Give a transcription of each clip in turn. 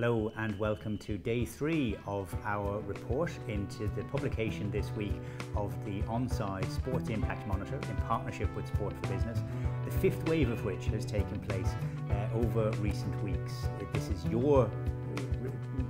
Hello and welcome to day 3 of our report into the publication this week of the Onside Sports Impact Monitor in partnership with Sport for Business, the 5th wave of which has taken place over recent weeks. This is your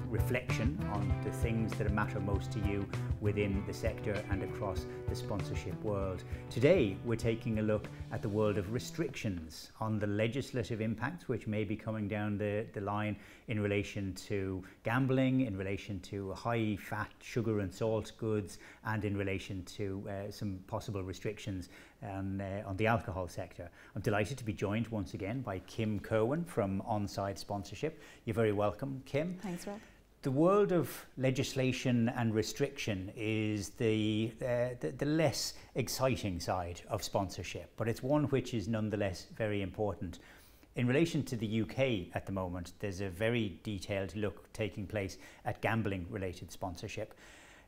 reflection on the things that matter most to you within the sector and across the sponsorship world. Today we're taking a look at the world of restrictions on the legislative impacts which may be coming down the line in relation to gambling, in relation to high fat, sugar and salt goods, and in relation to some possible restrictions on the alcohol sector. I'm delighted to be joined once again by Kim Kirwan from Onside Sponsorship. You're very welcome, Kim. Thanks, Rob. The world of legislation and restriction is the less exciting side of sponsorship, but it's one which is nonetheless very important. In relation to the UK at the moment, there's a very detailed look taking place at gambling-related sponsorship.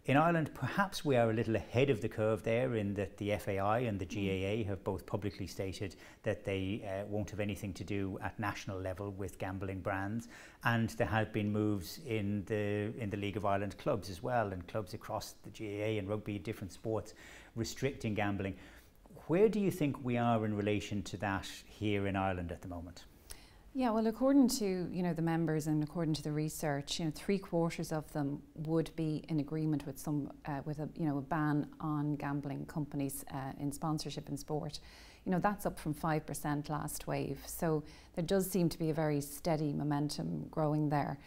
In Ireland, perhaps we are a little ahead of the curve there in that the FAI and the GAA have both publicly stated that they won't have anything to do at national level with gambling brands, and there have been moves in the League of Ireland clubs as well, and clubs across the GAA and rugby, different sports, restricting gambling. Where do you think we are in relation to that here in Ireland at the moment? Yeah, well, according to the members and according to the research, 3/4 of them would be in agreement with a ban on gambling companies in sponsorship and sport. That's up from 5% last wave. So there does seem to be a very steady momentum growing there.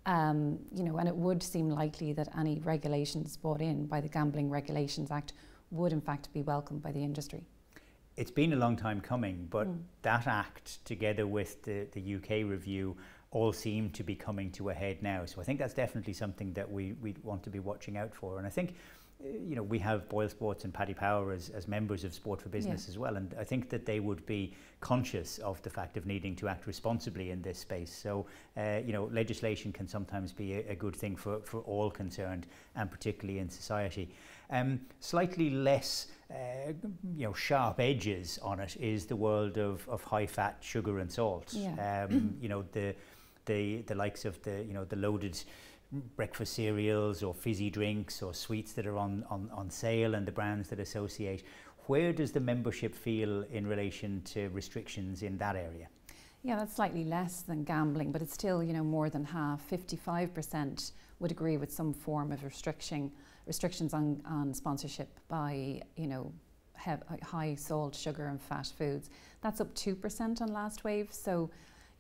And it would seem likely that any regulations brought in by the Gambling Regulations Act would in fact be welcomed by the industry. It's been a long time coming, but that act, together with the UK review, all seem to be coming to a head now. So I think that's definitely something that we want to be watching out for. And I think, we have Boyle Sports and Paddy Power as members of Sport for Business as well. And I think that they would be conscious of the fact of needing to act responsibly in this space. So, legislation can sometimes be a good thing for all concerned, and particularly in society. Slightly less sharp edges on it is the world of high fat, sugar and salt. The likes of the loaded breakfast cereals or fizzy drinks or sweets that are on sale, and the brands that associate. Where does the membership feel in relation to restrictions in that area? Yeah, that's slightly less than gambling, but it's still more than half. 55% would agree with some form of restrictions on sponsorship by high salt, sugar and fat foods. That's up 2% on last wave. So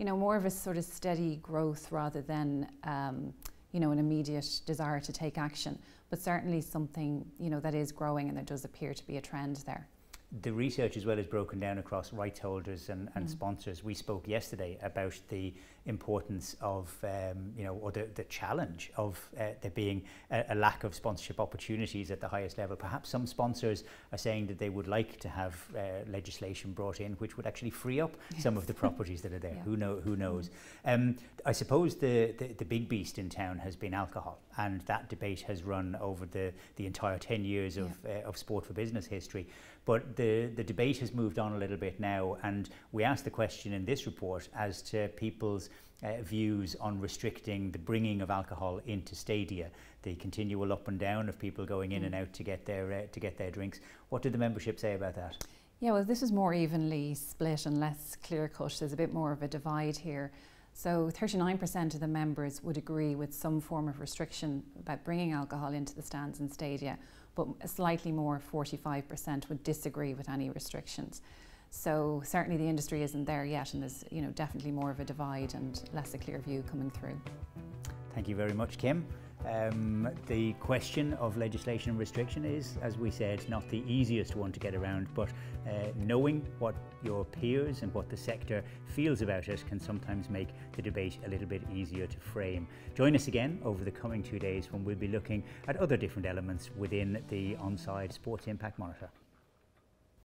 more of a sort of steady growth rather than an immediate desire to take action, but certainly something that is growing, and there does appear to be a trend there. The research as well is broken down across rights holders and sponsors. We spoke yesterday about the importance of, or the challenge of there being a lack of sponsorship opportunities at the highest level. Perhaps some sponsors are saying that they would like to have legislation brought in which would actually free up some of the properties that are there. Who knows? I suppose the big beast in town has been alcohol, and that debate has run over the entire 10 years of Sport for Business history. But the debate has moved on a little bit now, and we asked the question in this report as to people's views on restricting the bringing of alcohol into stadia, the continual up and down of people going in and out to get their drinks. What did the membership say about that? Yeah, well, this is more evenly split and less clear-cut. There's a bit more of a divide here. So 39% of the members would agree with some form of restriction about bringing alcohol into the stands and stadia, but slightly more, 45%, would disagree with any restrictions. So certainly the industry isn't there yet, and there's definitely more of a divide and less a clear view coming through. Thank you very much, Kim. The question of legislation and restriction is, as we said, not the easiest one to get around, but knowing what your peers and what the sector feels about it can sometimes make the debate a little bit easier to frame. Join us again over the coming 2 days when we'll be looking at other different elements within the Onside Sports Impact Monitor.